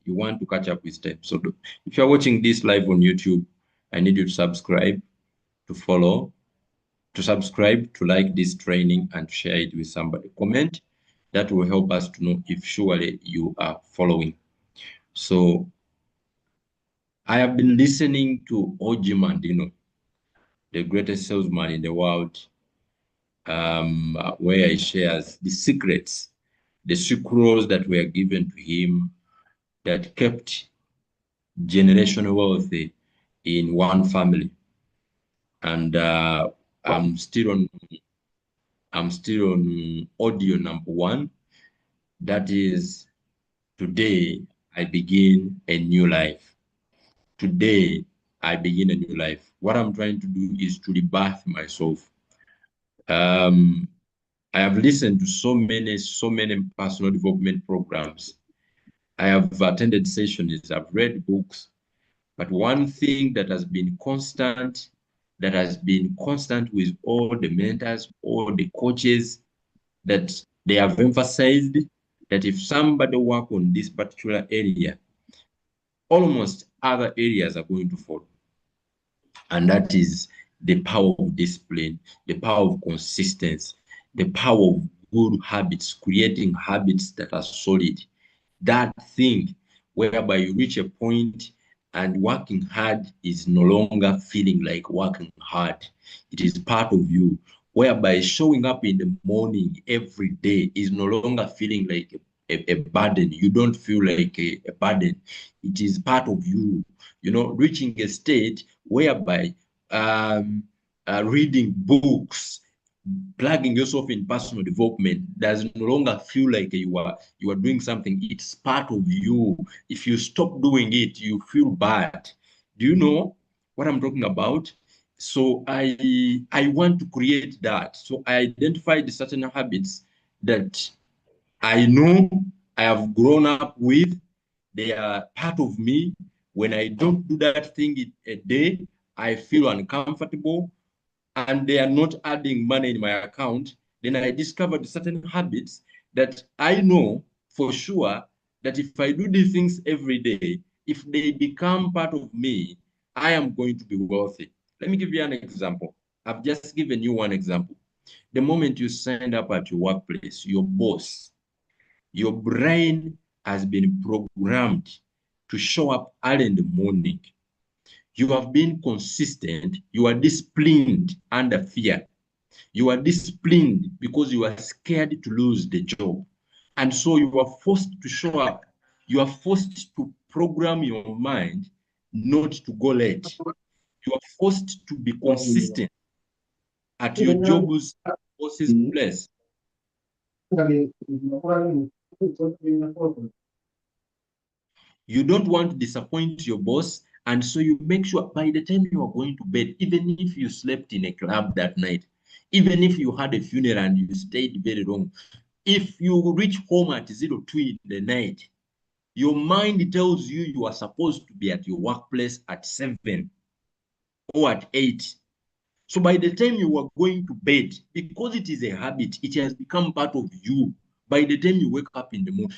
You want to catch up with steps. So if you're watching this live on YouTube, I need you to subscribe, to follow, to subscribe, to like this training, and share it with somebody. Comment. That will help us to know if surely you are following. So I have been listening to OG Mandino, the greatest salesman in the world, where he shares the secrets, the secrets that were given to him that kept generational wealth in one family. And I'm still on audio number 1. That is, today I begin a new life. Today I begin a new life. What I'm trying to do is to rebirth myself. I have listened to so many personal development programs. I have attended sessions, I've read books, but one thing that has been constant, with all the mentors, all the coaches, that they have emphasized that if somebody work on this particular area, almost other areas are going to follow. And that is the power of discipline, the power of consistency, the power of good habits, creating habits that are solid. That thing whereby you reach a point and working hard is no longer feeling like working hard. It is part of you, whereby showing up in the morning every day is no longer feeling like a burden. You don't feel like a burden. It is part of you. Reaching a state whereby reading books, plugging yourself in personal development does no longer feel like you are doing something. It's part of you. If you stop doing it, you feel bad. Do you know what I'm talking about? So I want to create that. So I identified certain habits that I know I have grown up with. They are part of me. When I don't do that thing in a day, I feel uncomfortable, and they are not adding money in my account. Then I discovered certain habits that I know for sure that if I do these things every day, if they become part of me, I am going to be wealthy. Let me give you an example. I've just given you one example. The moment you sign up at your workplace, your boss, your brain has been programmed to show up early in the morning. You have been consistent. You are disciplined under fear. You are disciplined because you are scared to lose the job. And so you are forced to show up. You are forced to program your mind not to go late. You are forced to be consistent at your job's boss's place. You don't want to disappoint your boss, and so you make sure by the time you are going to bed, even if you slept in a club that night, even if you had a funeral and you stayed very long, if you reach home at 02 in the night, your mind tells you you are supposed to be at your workplace at 7 or at 8. So by the time you are going to bed, because it is a habit, it has become part of you. By the time you wake up in the morning,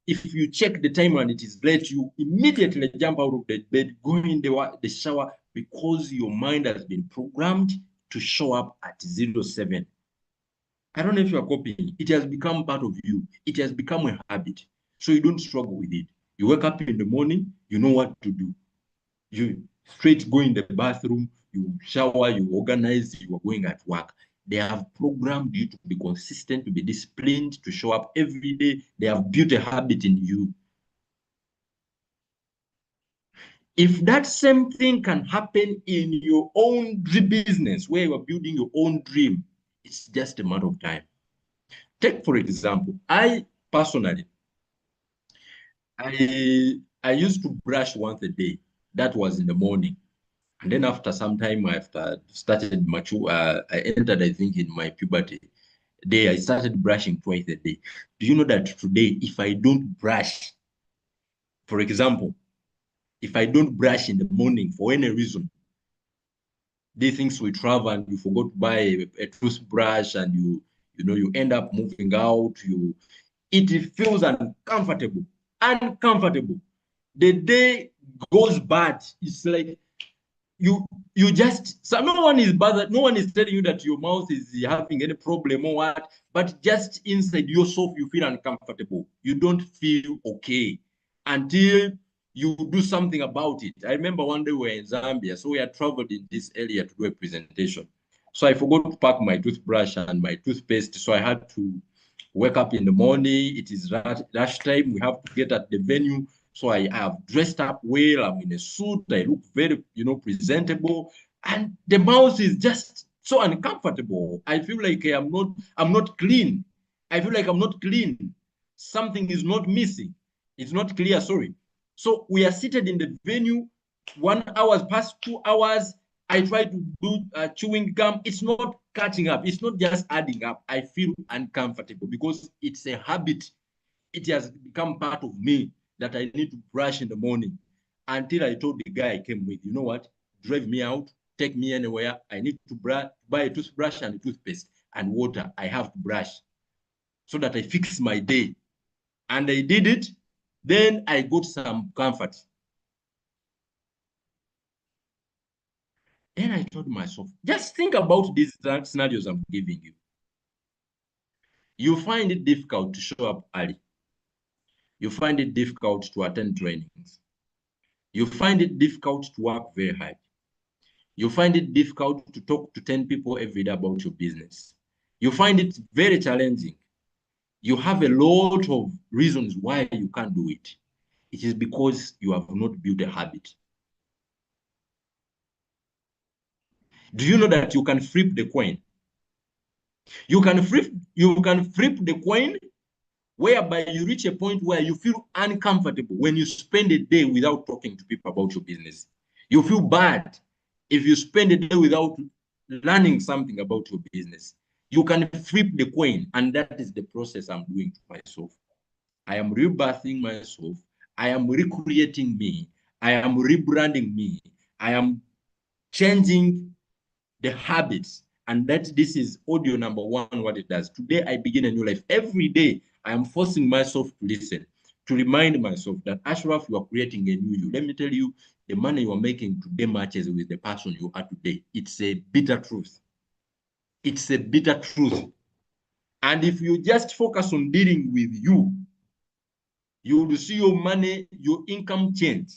if you check the time and it is late, you immediately jump out of the bed, go in the shower, because your mind has been programmed to show up at 07. I don't know if you are copying. It has become part of you. It has become a habit. So you don't struggle with it. You wake up in the morning, you know what to do. You straight go in the bathroom, you shower, you organize, you are going at work. They have programmed you to be consistent, to be disciplined, to show up every day. They have built a habit in you. If that same thing can happen in your own dream business, where you are building your own dream, it's just a matter of time. Take, for example, I personally, I used to brush once a day. That was in the morning. And then after some time, after started mature, I entered, I think, in my puberty. I started brushing twice a day. Do you know that today, if I don't brush, for example, if I don't brush in the morning for any reason, these things we travel and you forgot to buy a toothbrush, and you end up moving out, it feels uncomfortable. Uncomfortable. The day goes bad, it's like you you just, so no one is bothered, no one is telling you that your mouth is having any problem or what, but just inside yourself you feel uncomfortable, you don't feel okay until you do something about it. I remember one day we were in Zambia, so we had traveled in this area to do a presentation. So I forgot to pack my toothbrush and my toothpaste, so I had to wake up in the morning. It is rush time, we have to get at the venue. So I have dressed up well. I'm in a suit. I look very, presentable. And the mouth is just so uncomfortable. I feel like I'm not clean. I feel like I'm not clean. Something is not missing. It's not clear, sorry. So we are seated in the venue. 1 hour past 2 hours. I try to do chewing gum. It's not catching up. It's not just adding up. I feel uncomfortable because it's a habit. It has become part of me that I need to brush in the morning, until I told the guy I came with, you know what, drive me out, take me anywhere. I need to buy a toothbrush and a toothpaste and water. I have to brush so that I fix my day. And I did it. Then I got some comfort. Then I told myself, just think about these scenarios I'm giving you. You find it difficult to show up early. You find it difficult to attend trainings. You find it difficult to work very hard. You find it difficult to talk to 10 people every day about your business. You find it very challenging. You have a lot of reasons why you can't do it. It is because you have not built a habit. Do you know that you can flip the coin? You can flip the coin whereby you reach a point where you feel uncomfortable when you spend a day without talking to people about your business. You feel bad if you spend a day without learning something about your business. You can flip the coin, and that is the process I'm doing to myself. I am rebirthing myself. I am recreating me. I am rebranding me. I am changing the habits. And that this is audio number one, what it does. Today, I begin a new life. Every day, I am forcing myself to listen, to remind myself that, Ashraf, you are creating a new you. Let me tell you, the money you are making today matches with the person you are today. It's a bitter truth. It's a bitter truth. And if you just focus on dealing with you, you will see your money, your income change.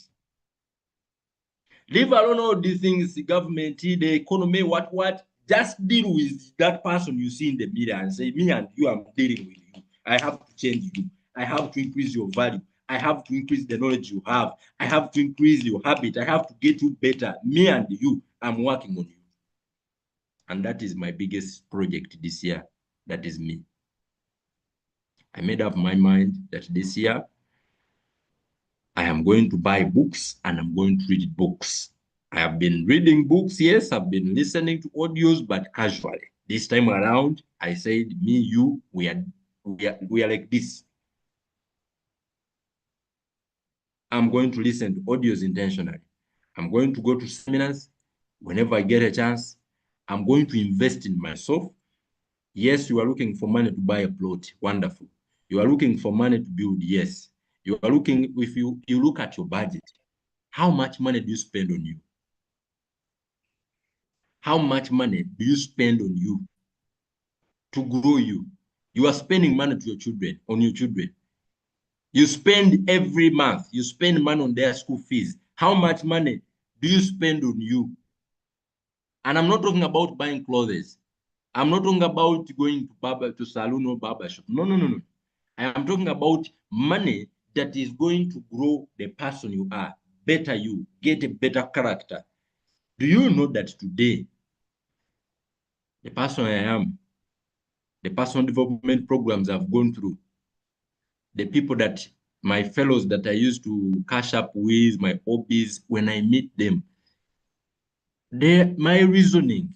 Leave alone all these things, the government, the economy, what. Just deal with that person you see in the mirror and say, me and you, I'm dealing with you. I have to change you. I have to increase your value. I have to increase the knowledge you have. I have to increase your habit. I have to get you better. Me and you, I'm working on you. And that is my biggest project this year. That is me. I made up my mind that this year, I am going to buy books and I'm going to read books. I have been reading books, yes, I've been listening to audios, but casually. This time around, I said, me, you, we are like this. I'm going to listen to audios intentionally. I'm going to go to seminars whenever I get a chance. I'm going to invest in myself. Yes, you are looking for money to buy a plot. Wonderful. You are looking for money to build. Yes. You are looking, if you look at your budget, how much money do you spend on you? How much money do you spend on you to grow you? You are spending money to your children, on your children. You spend every month, you spend money on their school fees. How much money do you spend on you? And I'm not talking about buying clothes. I'm not talking about going to salon or barber shop. No, no, no, no. I am talking about money that is going to grow the person you are, better you, get a better character. Do you know that today, the person I am, the personal development programs I've gone through, the people that my fellows that I used to cash up with, my hobbies, when I meet them, my reasoning,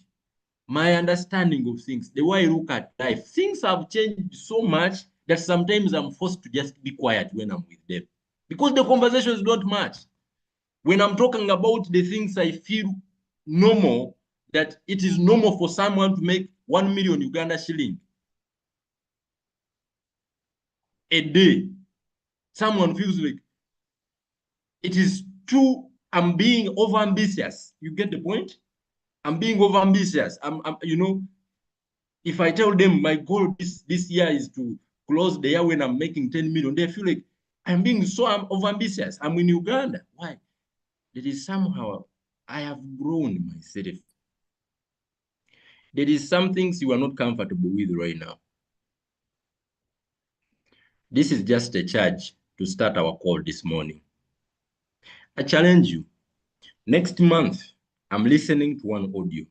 my understanding of things, the way I look at life, things have changed so much that sometimes I'm forced to just be quiet when I'm with them because the conversations don't match. When I'm talking about the things I feel normal, that it is normal for someone to make 1 million Uganda shilling a day, someone feels like It is too, I'm being over ambitious. You get the point? I'm being over ambitious. You know, if I tell them my goal this year is to close the year when I'm making 10 million, they feel like I'm being so over ambitious. I'm in Uganda. Why? There is somehow I have grown myself. There is some things you are not comfortable with right now. This is just a charge to start our call this morning. I challenge you. Next month, I'm listening to one audio.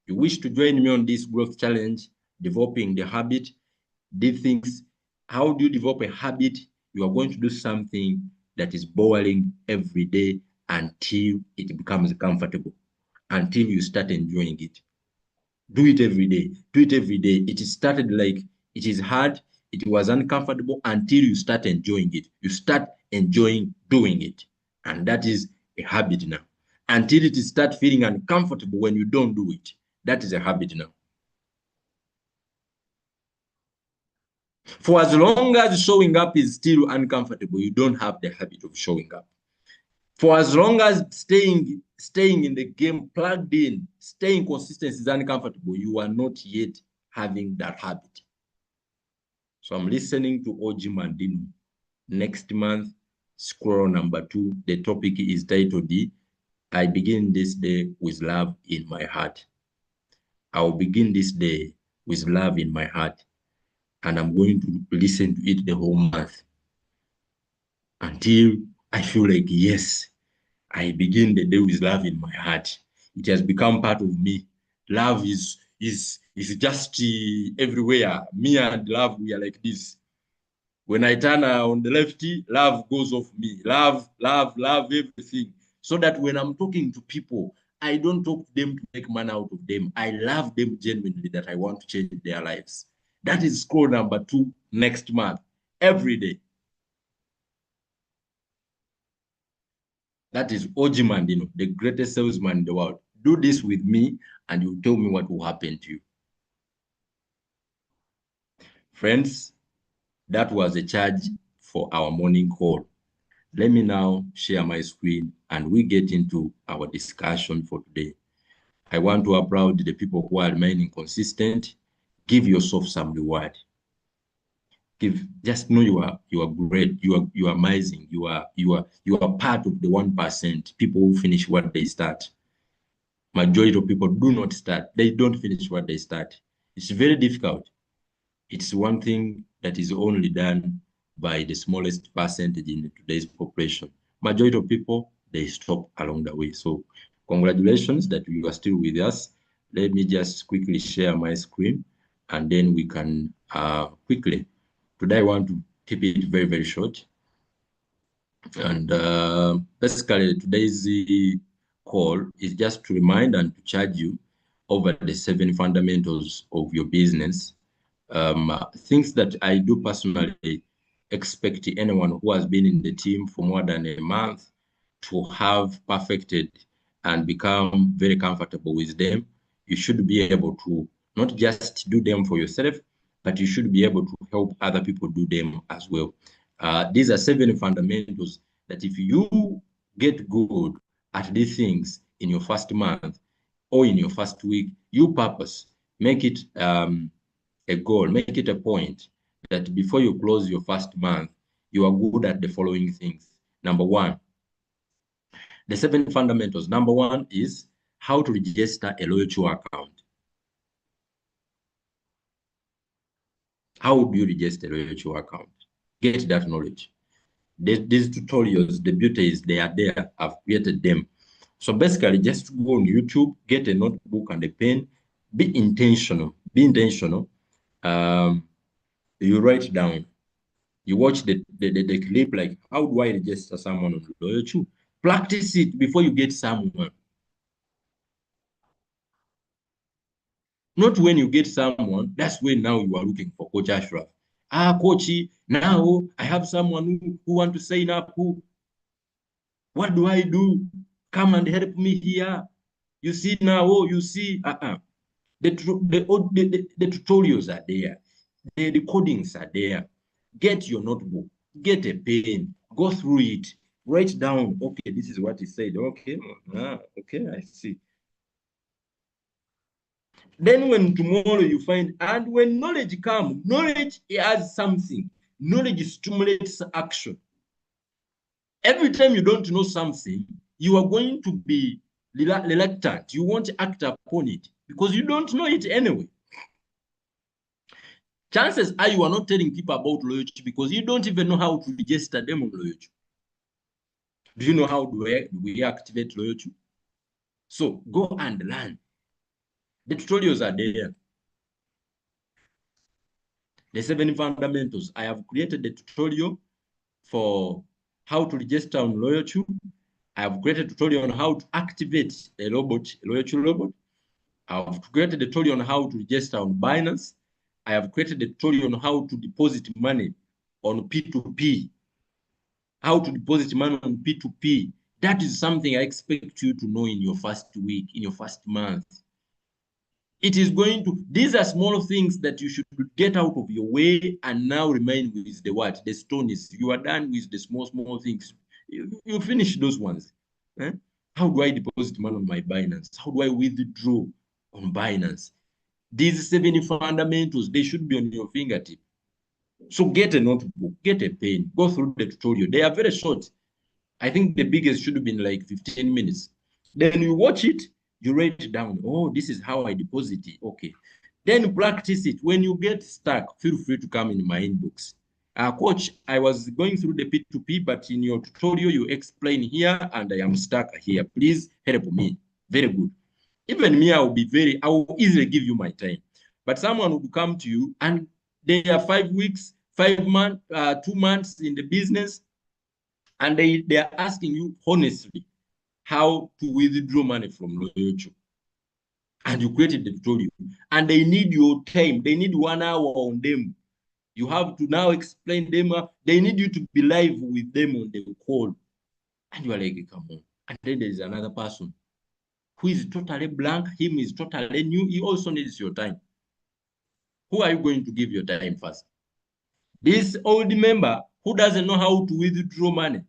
You wish to join me on this growth challenge, developing the habit, these things. How do you develop a habit? You are going to do something that is boring every day until it becomes comfortable, until you start enjoying it. Do it every day. Do it every day. It started like it is hard. It was uncomfortable until you start enjoying it. You start enjoying doing it. And that is a habit now. Until it start feeling uncomfortable when you don't do it. That is a habit now. For as long as showing up is still uncomfortable, you don't have the habit of showing up. For as long as staying in the game, plugged in, staying consistent is uncomfortable, you are not yet having that habit. So I'm listening to OG Mandino. Next month, scroll number 2. The topic is titled, I begin this day with love in my heart. I will begin this day with love in my heart. And I'm going to listen to it the whole month until I feel like, yes, I begin the day with love in my heart. It has become part of me. Love is just everywhere. Me and love, we are like this. When I turn on the lefty, love goes off me. Love, love, love, everything. So that when I'm talking to people, I don't talk to them to make money out of them. I love them genuinely, that I want to change their lives. That is scroll number 2 next month, every day. That is OG Mandino, the greatest salesman in the world. Do this with me and you tell me what will happen to you. Friends, that was a charge for our morning call. Let me now share my screen and we get into our discussion for today. I want to applaud the people who are remaining consistent. Give yourself some reward. Just know you are great. You are amazing. You are part of the 1% people who finish what they start. Majority of people do not start. They don't finish what they start. It's very difficult. It's one thing that is only done by the smallest percentage in today's population. Majority of people, they stop along the way. So congratulations that you are still with us. Let me just quickly share my screen and then we can quickly. Today I want to keep it very, very short. And basically today's call is just to remind and to charge you over the 7 fundamentals of your business. Things that I do personally expect anyone who has been in the team for more than a month to have perfected and become very comfortable with them. You should be able to not just do them for yourself, but you should be able to help other people do them as well. These are 7 fundamentals that if you get good at these things in your first month or in your first week, you purpose, make it a goal, make it a point that before you close your first month, you are good at the following things. Number 1, the 7 fundamentals. Number 1 is how to register a Royalq account. How do you register a Royalq account? Get that knowledge. These tutorials, the beauty is they are there. I've created them. So basically, just go on YouTube, get a notebook and a pen, be intentional. Be intentional. You write down. You watch the clip, like, how do I register someone on Royalq? Practice it before you get someone. Not when you get someone, that's when now you are looking for Coach Ashraf. Coachy, now I have someone who want to sign up. What do I do? Come and help me here. You see now, you see. The tutorials are there. The recordings are there. Get your notebook, get a pen, go through it, Write down, okay, this is what he said. Okay, okay, I see. Then when tomorrow you find, and when knowledge comes, knowledge has something. Knowledge stimulates action. Every time you don't know something, you are going to be reluctant. You won't act upon it because you don't know it anyway. Chances are you are not telling people about Royalq because you don't even know how to register them on Royalq. Do you know how do we activate Royalq? So go and learn. The tutorials are there. The 7 fundamentals. I have created the tutorial for how to register on Royalq. I have created a tutorial on how to activate a robot, a Royalq robot. I have created a tutorial on how to register on Binance. I have created a tutorial on how to deposit money on P2P, how to deposit money on P2P. That is something I expect you to know in your first week, in your first month. It is going to, these are small things that you should get out of your way and now remain with the what? The stone is, you are done with the small things. You finish those ones. Eh? How do I deposit money on my Binance? How do I withdraw on Binance? These 7 fundamentals, they should be on your fingertip. So get a notebook, get a pen, go through the tutorial. They are very short. I think the biggest should have been like 15 minutes. Then you watch it, you write it down. Oh, this is how I deposit it. Okay. Then practice it. When you get stuck, feel free to come in my inbox. Coach, I was going through the P2P, but in your tutorial, you explain here and I am stuck here. Please help me. Very good. Even me, I will easily give you my time. But someone would come to you and they are 5 weeks, 5 months, 2 months in the business, and they are asking you honestly how to withdraw money from Royalq. And you created the tutorial. And they need your time. They need 1 hour on them. You have to now explain them. They need you to be live with them on the call. And you are like, come on. And then there is another person who is totally blank. Him is totally new. He also needs your time. Who are you going to give your time first? This old member who doesn't know how to withdraw money,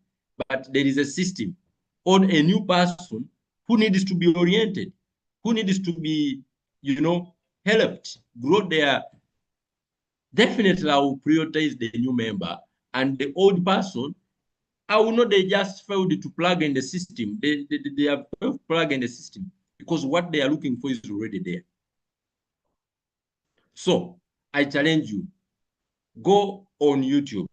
but there is a system, or a new person who needs to be oriented, who needs to be, helped grow their. Definitely, I will prioritize the new member, and the old person, I will know they just failed to plug in the system. They have failed to plug in the system because what they are looking for is already there. So I challenge you, go on YouTube.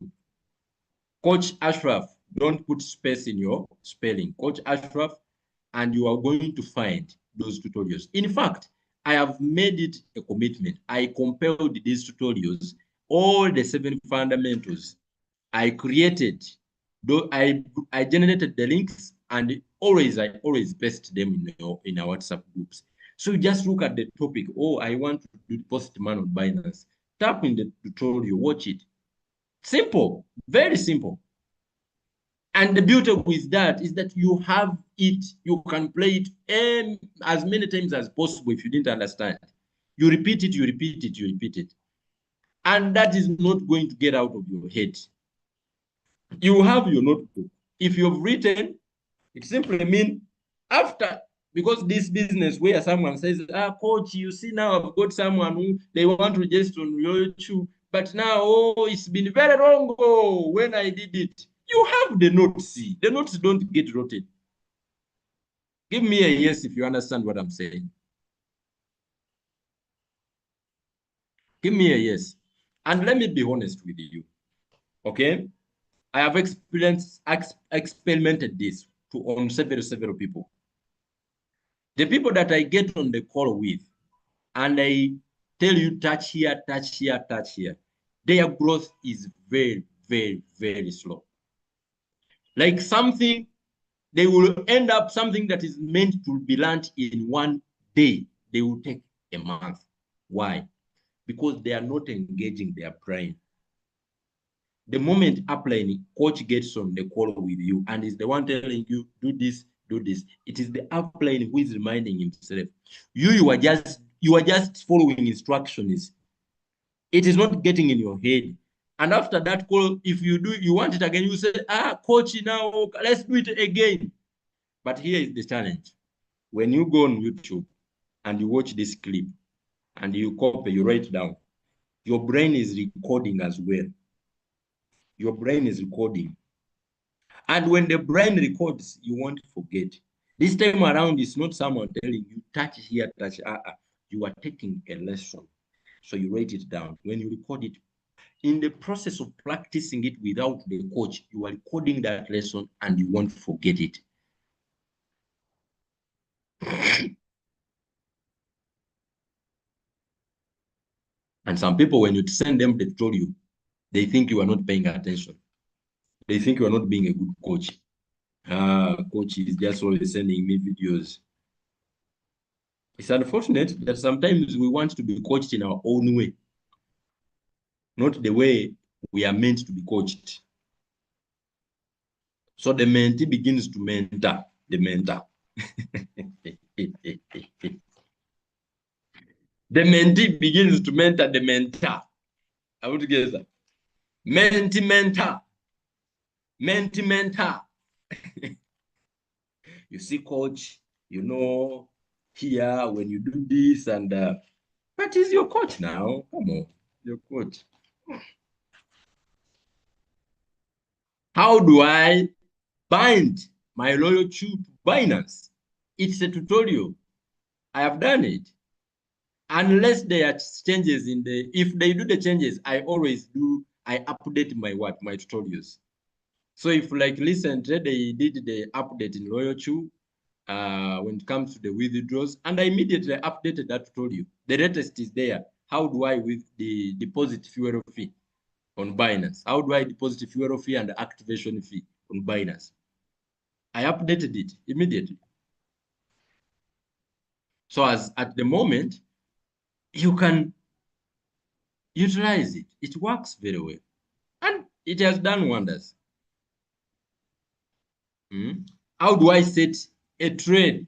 Coach Ashraf, don't put space in your spelling. Coach Ashraf, and you are going to find those tutorials. In fact, I have made it a commitment. I compiled these tutorials, all the 7 fundamentals. I created, though I generated the links, and I always paste them in our WhatsApp groups. So just look at the topic. Oh, I want to do post man on Binance. Tap in the tutorial, watch it. Simple, very simple. And the beauty with that is that you have it, you can play it as many times as possible if you didn't understand. You repeat it, you repeat it, you repeat it. And that is not going to get out of your head. You have your notebook. If you've written, it simply means after, because this business where someone says, coach, you see now I've got someone who they want to register on Royalq, but now, oh, it's been very long ago when I did it. You have the notes. The notes don't get rotated. Give me a yes if you understand what I'm saying. Give me a yes. And let me be honest with you. Okay? I have experimented this on several people. The people that I get on the call with, and I tell you touch here, touch here, touch here, their growth is very slow. Like something, they will end up something that is meant to be learned in 1 day. They will take a month. Why? Because they are not engaging their brain. The moment upline coach gets on the call with you and is the one telling you, do this, do this, it is the upline who is reminding himself. You are just following instructions. It is not getting in your head. And after that call, if you want it again, you say, coach, now let's do it again. But here is the challenge. When you go on YouTube and you watch this clip and you copy, you write down, your brain is recording as well. Your brain is recording. And when the brain records, you won't forget. This time around, it's not someone telling you, touch here, touch. You are taking a lesson. So you write it down. When you record it, in the process of practicing it without the coach, you are recording that lesson and you won't forget it. And some people, when you send them the tutorial, they think you are not paying attention. They think you are not being a good coach. Coach is just always sending me videos. It's unfortunate that sometimes we want to be coached in our own way, not the way we are meant to be coached. So the mentee begins to mentor the mentor. The mentee begins to mentor the mentor. Are we together? Mentee mentor. Mentee mentor. You see, coach, you know, here when you do this and but he's your coach now. Come on, your coach. How do I bind my Royalq to Binance? It's a tutorial. I have done it. Unless there are changes in the, if they do the changes, I always do, I update my what, my tutorials. So if like recently they did the update in Royalq when it comes to the withdrawals, and I immediately updated that tutorial. The latest is there. How do I with the deposit fuel fee on Binance? How do I deposit fuel fee and the activation fee on Binance? I updated it immediately. So as at the moment, you can utilize it. It works very well. And it has done wonders. How do I set a trade?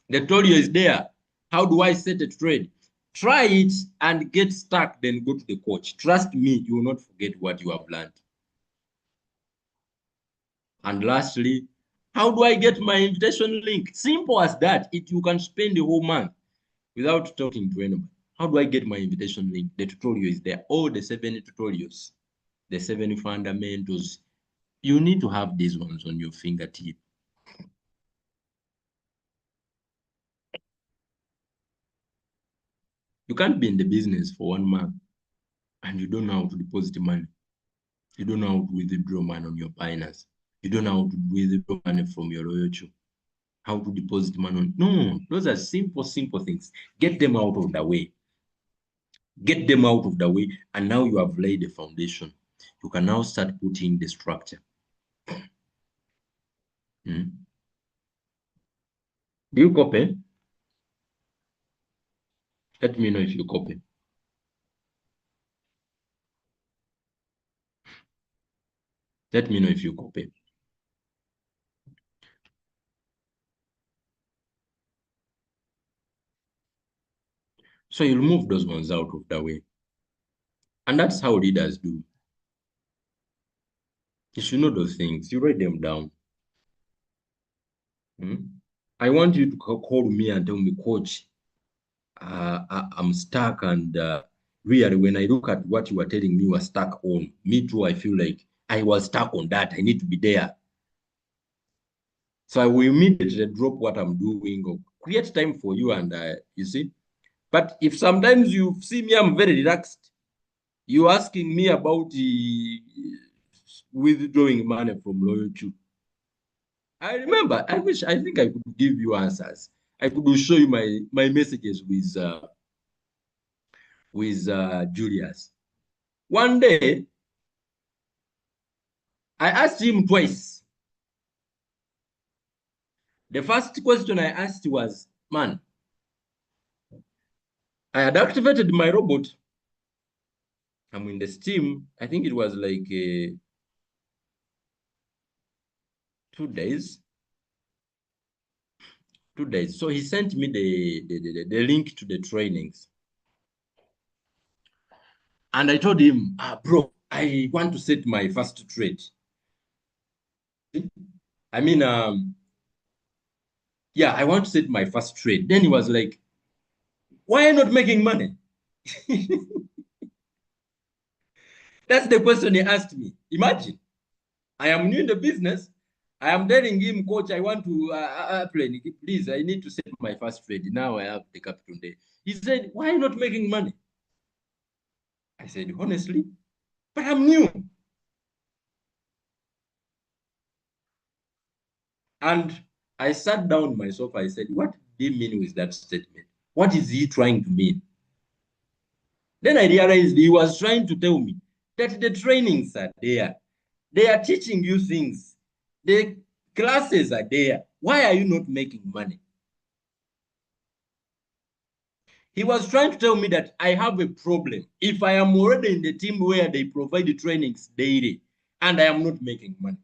The tutorial is there. How do I set a trade? Try it and get stuck, then go to the coach. Trust me, you will not forget what you have learned. And lastly, how do I get my invitation link? Simple as that. You can spend the whole month without talking to anyone. How do I get my invitation link? The tutorial is there. All the 7 tutorials, the 7 fundamentals. You need to have these ones on your fingertip. You can't be in the business for 1 month and you don't know how to deposit money. You don't know how to withdraw money on your Binance. You don't know how to withdraw money from your Royalq. How to deposit money on. No, those are simple, simple things. Get them out of the way. Get them out of the way. And now you have laid the foundation. You can now start putting the structure. Do you copy? Let me know if you copy. Let me know if you copy. So you remove those ones out of the way. And that's how leaders do. You should know those things. You write them down. I want you to call me and tell me, coach, I'm stuck. And really, when I look at what you were telling me, you were stuck on. Me too, I feel like I was stuck on that. I need to be there. So I will immediately drop what I'm doing or create time for you. And you see, but if sometimes you see me, I'm very relaxed. You're asking me about withdrawing money from Royalq. I remember, I think I could give you answers. I could show you my messages with Julius. One day, I asked him twice. The first question I asked was, man, I had activated my robot. I'm in the Steam. I think it was like 2 days. 2 days. So he sent me the link to the trainings. And I told him, bro, I want to set my first trade. I mean, yeah, I want to set my first trade. Then he was like, why are you not making money? That's the question he asked me. Imagine, I am new in the business. I am telling him, coach, I want to play. Please, I need to set my first trade. Now I have the capital day. He said, why are you not making money? I said, honestly, but I'm new. And I sat down myself. I said, what did he mean with that statement? What is he trying to mean? Then I realized he was trying to tell me that the trainings are there. They are teaching you things. The classes are there. Why are you not making money? He was trying to tell me that I have a problem. If I am already in the team where they provide the trainings daily and I am not making money.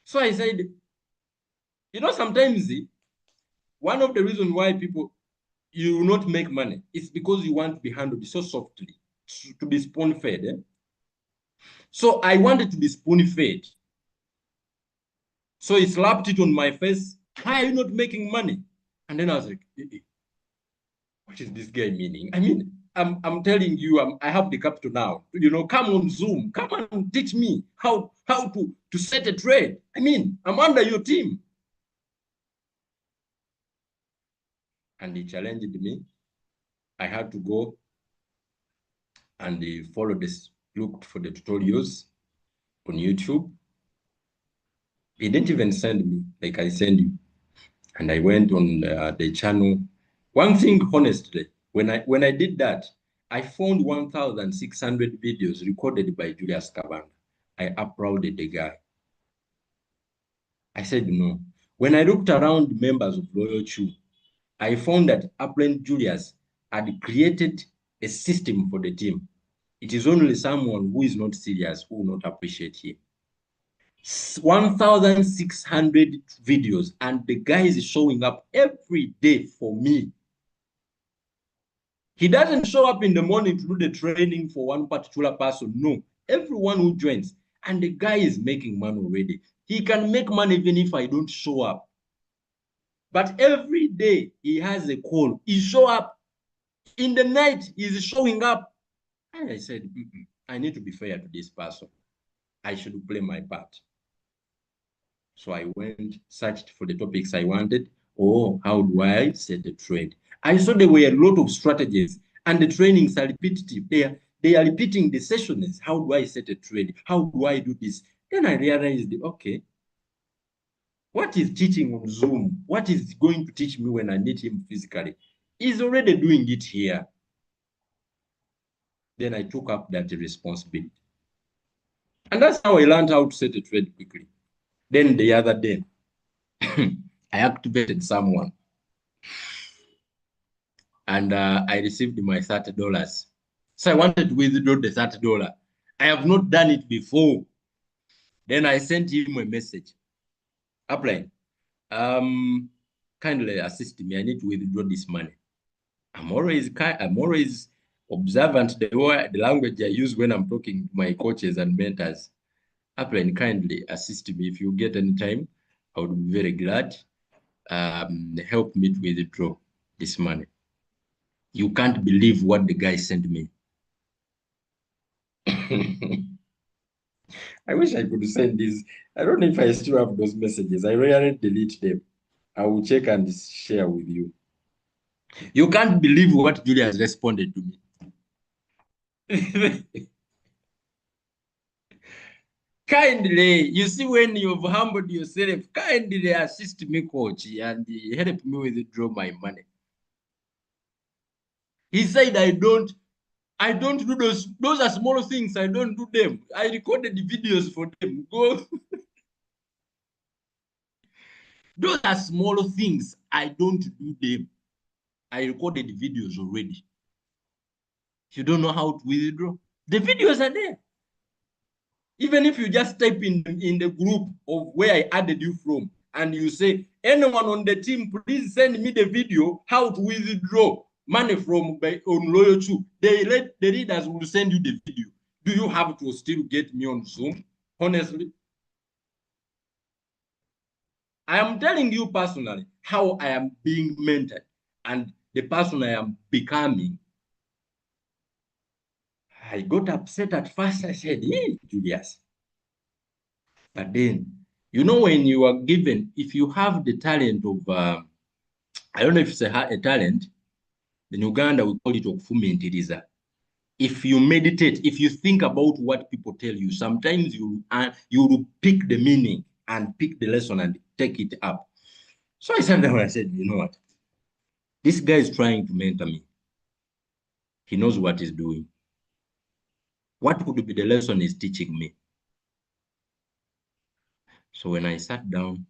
So I said, sometimes one of the reasons why people you will not make money is because you want to be handled so softly, to be spoon fed. So I wanted to be spoon fed. So he slapped it on my face. Why are you not making money? And then I was like, what is this guy meaning? I mean, I'm telling you, I have the capital now. Come on Zoom. Come and teach me how to set a trade. I mean, I'm under your team. And he challenged me. I had to go and follow this, looked for the tutorials on YouTube. He didn't even send me like I send you. And I went on the channel. One thing, honestly, when I did that, I found 1,600 videos recorded by Julius Kabanga. I applauded the guy. I said no. When I looked around members of Royalq, I found that Upland Julius had created a system for the team. It is only someone who is not serious who will not appreciate him. 1,600 videos, and the guy is showing up every day for me. He doesn't show up in the morning to do the training for one particular person. No, everyone who joins, and the guy is making money already. He can make money even if I don't show up. But every day he has a call. He show up. In the night, he's showing up. And I said, I need to be fair to this person. I should play my part. So I went, searched for the topics I wanted. Oh, how do I set a trade? I saw there were a lot of strategies, and the trainings are repetitive. They are repeating the sessions. How do I set a trade? How do I do this? Then I realized, okay, what is teaching on Zoom? What is going to teach me when I meet him physically? He's already doing it here. Then I took up that responsibility. And that's how I learned how to set a trade quickly. Then the other day, I activated someone and I received my $30. So I wanted to withdraw the $30. I have not done it before. Then I sent him a message. Apply. Kindly assist me. I need to withdraw this money. I'm always observant the language I use when I'm talking to my coaches and mentors. Apply, kindly assist me. If you get any time, I would be very glad. Help me to withdraw this money. You can't believe what the guy sent me. I wish I could send this. I don't know if I still have those messages. I rarely delete them. I will check and share with you. You can't believe what Julia has responded to me. Kindly, you see, when you've humbled yourself, kindly assist me, coach, and help me withdraw my money. He said, I don't do those. Those are small things. I don't do them. I recorded the videos for them. Go. Those are small things. I don't do them. I recorded the videos already. You don't know how to withdraw. The videos are there. Even if you just type in the group of where I added you from, and you say, anyone on the team, please send me the video how to withdraw. money from on Royalq. The leaders will send you the video. Do you have to still get me on Zoom? Honestly, I am telling you personally how I am being mentored and the person I am becoming. I got upset at first. I said, hey, Julius. But then, you know, when you are given, if you have the talent of, I don't know if it's a talent, in Uganda, we call it okufumentiriza. If you meditate, if you think about what people tell you, sometimes you will pick the meaning and pick the lesson and take it up. So I sat down and I said, you know what? This guy is trying to mentor me. He knows what he's doing. What could be the lesson he's teaching me? So when I sat down,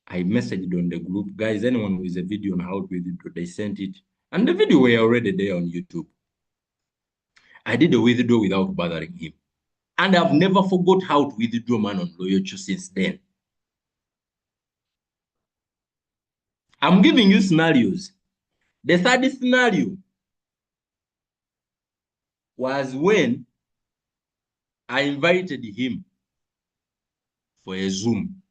I messaged on the group, guys, anyone with a video on how to withdraw, they sent it. And the video were already there on YouTube. I did the withdraw without bothering him. And I've never forgot how to withdraw man on Royalq since then. I'm giving you scenarios. The third scenario was when I invited him for a Zoom.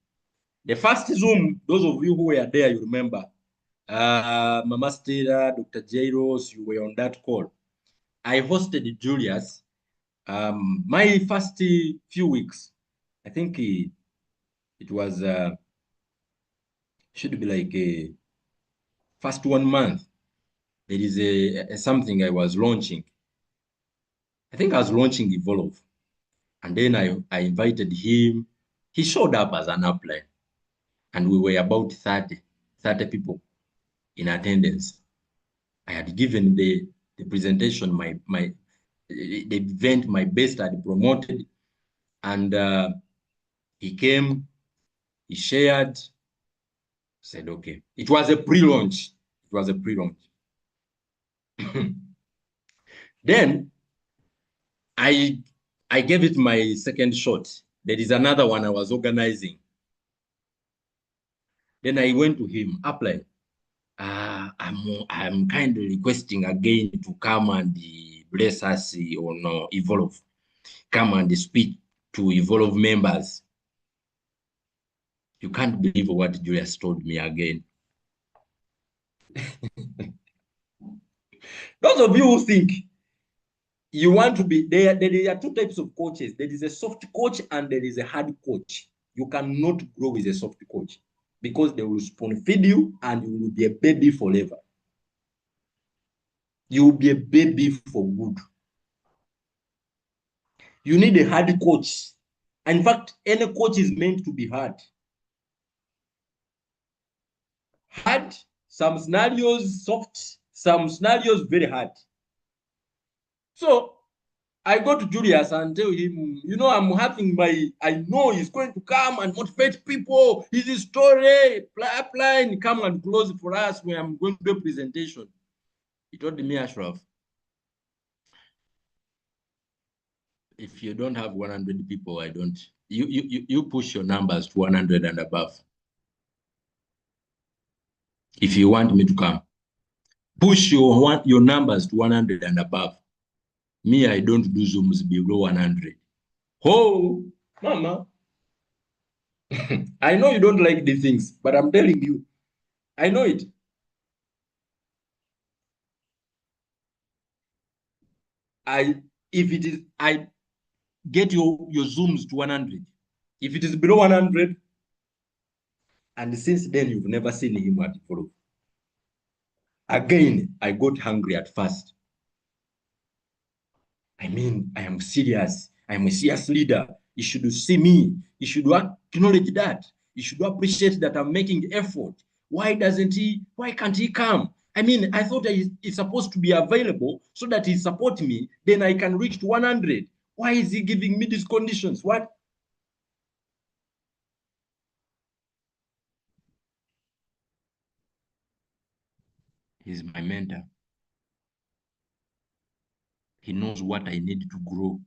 The first Zoom, those of you who were there, you remember, Mama Stella, Dr. Jairos, you were on that call. I hosted Julius. My first few weeks, I think it was, should be like a first 1 month. There is a something I was launching. I think I was launching Evolve. And then I invited him. He showed up as an upline. And we were about 30 people in attendance. I had given the presentation, the event, my best I had promoted. And he came, he shared, said, okay. It was a pre-launch. It was a pre-launch. Then I gave it my second shot. There is another one I was organizing. Then I went to him, apply. I'm kindly requesting again to come and bless us on Evolve. Come and speak to Evolve members. You can't believe what Julius told me again. Those of you who think you want to be there are two types of coaches. There is a soft coach and there is a hard coach. You cannot grow with a soft coach because they will spoon feed you and you will be a baby forever. You will be a baby for good. You need a hard coach. In fact, any coach is meant to be hard. Hard, some scenarios soft, some scenarios very hard. So I go to Julius and tell him, you know, I'm having I know he's going to come and motivate people. His story, plan, come and close for us when I'm going to do a presentation. He told me, Ashraf, if you don't have 100 people, I don't. You push your numbers to 100 and above. If you want me to come, push your numbers to 100 and above. Me, I don't do Zooms below 100. Oh, mama. I know you don't like these things, but I'm telling you, I know it. If it is, I get your Zooms to 100. If it is below 100, and since then you've never seen him at follow. Again, I got hungry at first. I mean, I am serious. I am a serious leader. You should see me. You should acknowledge that. You should appreciate that I'm making effort. Why can't he come? I mean, I thought he's supposed to be available so that he support me. Then I can reach to 100. Why is he giving me these conditions? What? He's my mentor. He knows what I need to grow,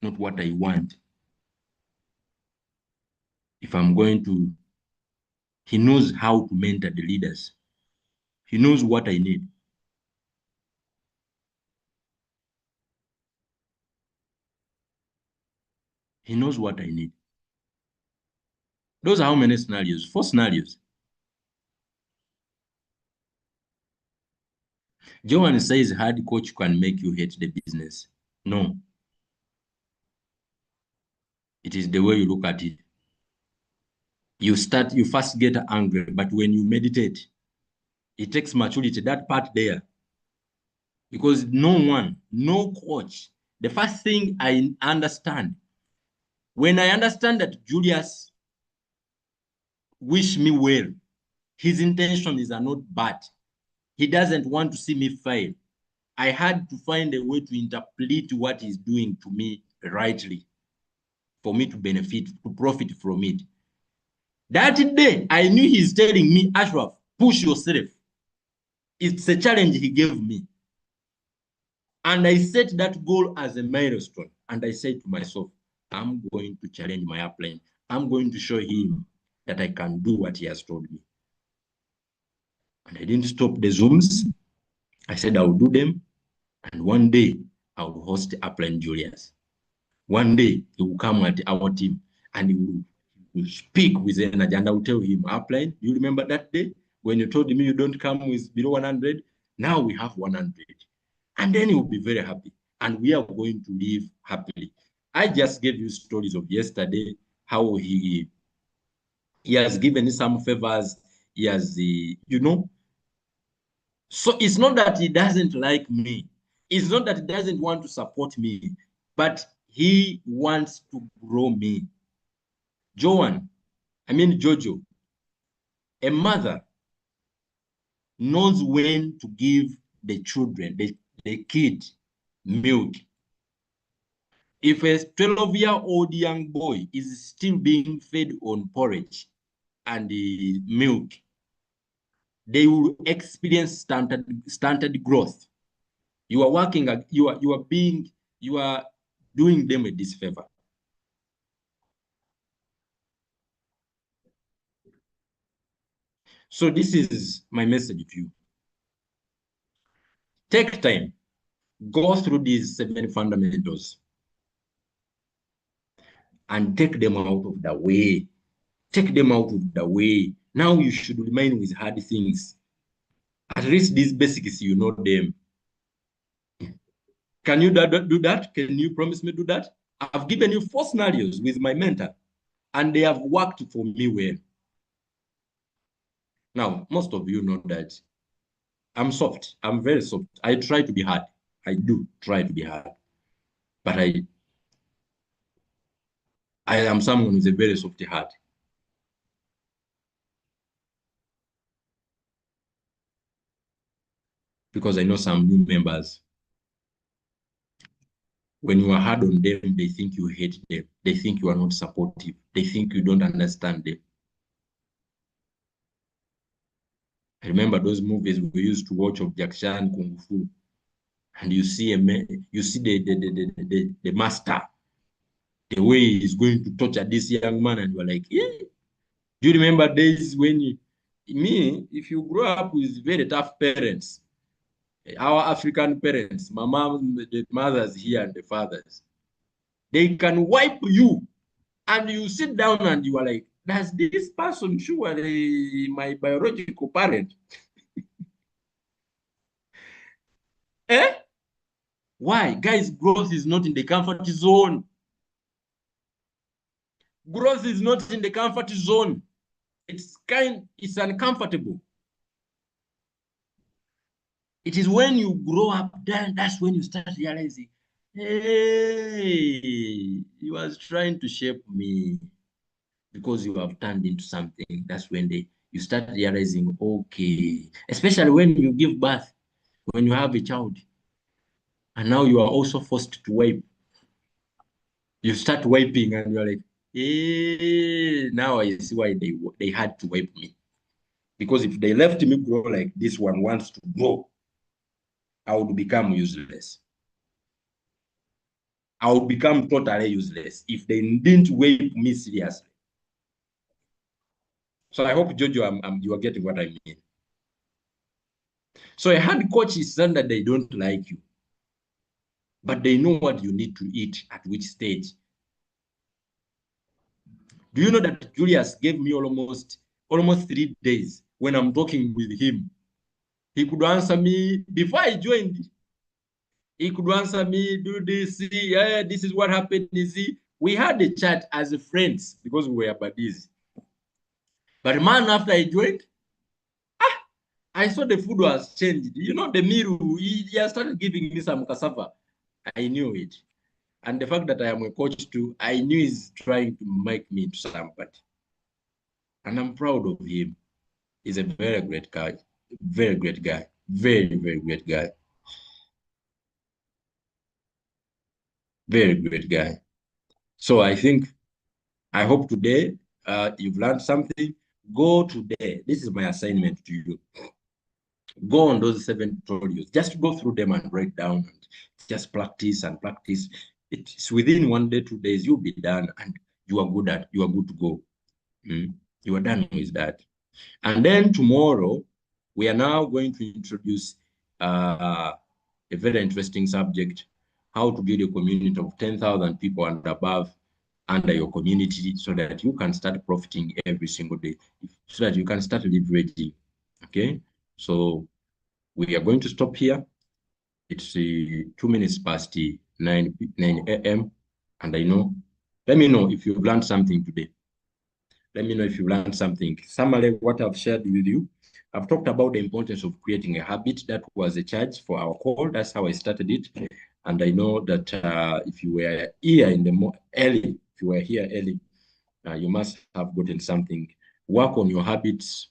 not what I want. If I'm going to, he knows how to mentor the leaders. He knows what I need. He knows what I need. Those are how many scenarios? 4 scenarios. Joan says hard coach can make you hate the business. No, it is the way you look at it. You first get angry, but when you meditate, it takes maturity, that part there. Because no coach, the first thing I understand, when I understand that Julius wish me well, his intentions are not bad. He doesn't want to see me fail. I had to find a way to interpret what he's doing to me rightly for me to benefit, to profit from it. That day, I knew he's telling me, Ashraf, push yourself. It's a challenge he gave me. And I set that goal as a milestone. And I said to myself, I'm going to challenge my upline. I'm going to show him that I can do what he has told me. And I didn't stop the Zooms. I said I'll do them. And one day, I'll host upline Julius. One day, he will come at our team and he will speak with energy. And I will tell him, upline, you remember that day when you told me you don't come with below 100? Now we have 100. And then he will be very happy. And we are going to live happily. I just gave you stories of yesterday, how he has given some favors. He has, so it's not that he doesn't like me. It's not that he doesn't want to support me, but he wants to grow me. Jojo, a mother knows when to give the children, the kid, milk. If a 12-year-old young boy is still being fed on porridge and milk, they will experience stunted growth. You are working, you are doing them a disfavor. So this is my message to you. Take time, go through these 7 fundamentals and take them out of the way. Take them out of the way. Now you should remain with hard things. At least these basics, you know them. Can you do that? Can you promise me to do that? I've given you 4 scenarios with my mentor, and they have worked for me well. Now, most of you know that I'm soft. I'm very soft. I try to be hard. I do try to be hard. But I am someone with a very soft heart. Because I know some new members, when you are hard on them, they think you hate them. They think you are not supportive. They think you don't understand them. I remember those movies we used to watch of Jack Chan Kung Fu, and you see the master, the way he's going to torture this young man, and you're like, yeah. Do you remember days when if you grow up with very tough parents, our African parents, my mom, the mothers here and the fathers, they can wipe you and you sit down and you are like, does this person surely my biological parent? Eh? Why? Guys, growth is not in the comfort zone. Growth is not in the comfort zone. It's uncomfortable. It is when you grow up, then that's when you start realizing, hey, he was trying to shape me because you have turned into something. That's when you start realizing, okay, especially when you give birth, when you have a child, and now you are also forced to wipe. You start wiping and you're like, hey, now I see why they had to wipe me. Because if they left me grow like this one wants to grow, I would become useless. I would become totally useless if they didn't wipe me seriously. So I hope, Jojo, you are getting what I mean. So a hard coach is something that they don't like you, but they know what you need to eat at which stage. Do you know that Julius gave me almost 3 days when I'm talking with him? He could answer me before I joined. He could answer me, do this, yeah, this is what happened. See, we had a chat as friends because we were buddies. But man, after I joined, I saw the food was changed. You know, the meal, he has started giving me some cassava. I knew it. And the fact that I am a coach too, I knew he's trying to make me into somebody. And I'm proud of him. He's a very great guy. Very great guy. Very, very great guy. Very great guy. So I hope today you've learned something. Go today. This is my assignment to you. Go on those 7 tutorials. Just go through them and write down and just practice and practice. It's within 1 day, 2 days, you'll be done and you are good to go. You are done with that. And then tomorrow, we are now going to introduce a very interesting subject, how to build a community of 10,000 people and above under your community so that you can start profiting every single day, so that you can start leveraging. Okay, so we are going to stop here. It's 2 minutes past 9 a.m. And let me know if you've learned something today. Let me know if you learned something. Summary, what I've shared with you. I've talked about the importance of creating a habit. That was a charge for our call. That's how I started it. And I know that if you were here in the early, if you were here early, you must have gotten something. Work on your habits.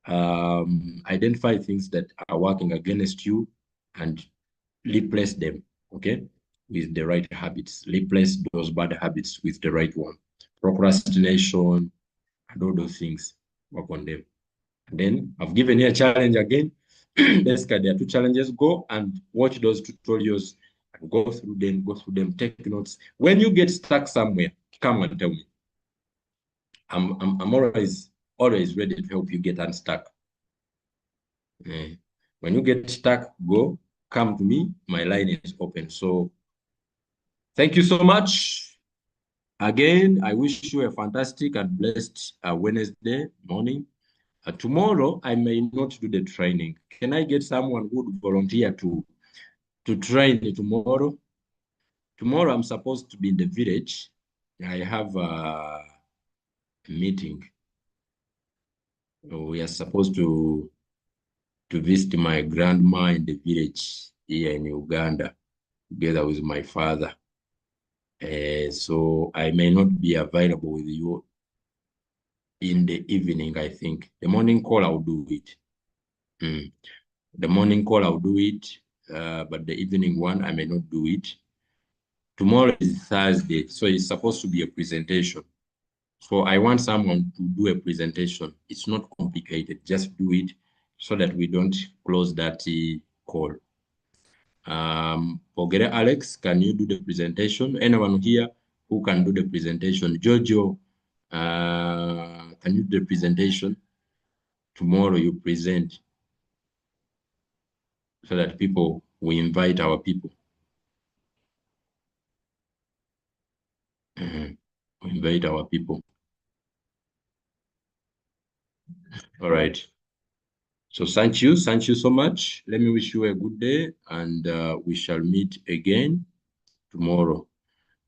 Identify things that are working against you and replace them, okay, with the right habits. Replace those bad habits with the right one. Procrastination and all those things, work on them. And then I've given you a challenge again. Basically, there are 2 challenges. Go and watch those tutorials and go through them, take notes. When you get stuck somewhere, come and tell me. I'm always ready to help you get unstuck. When you get stuck, come to me. My line is open. So thank you so much. Again, I wish you a fantastic and blessed Wednesday morning. Tomorrow, I may not do the training. Can I get someone who would volunteer to train tomorrow? Tomorrow, I'm supposed to be in the village. I have a meeting. We are supposed to visit my grandma in the village here in Uganda, together with my father. So I may not be available with you in the evening, I think. The morning call, I'll do it. The morning call, I'll do it. But the evening one, I may not do it. Tomorrow is Thursday, so it's supposed to be a presentation. So I want someone to do a presentation. It's not complicated. Just do it so that we don't close that call. Ogere Alex, can you do the presentation? Anyone here who can do the presentation? Jojo, can you do the presentation? Tomorrow you present so that we invite our people. We invite our people. All right. So thank you so much. Let me wish you a good day, and we shall meet again tomorrow.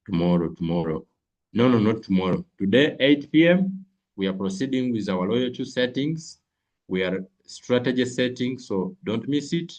Tomorrow. No, not tomorrow. Today, 8 p.m., we are proceeding with our loyalty settings. We are strategy setting, so don't miss it.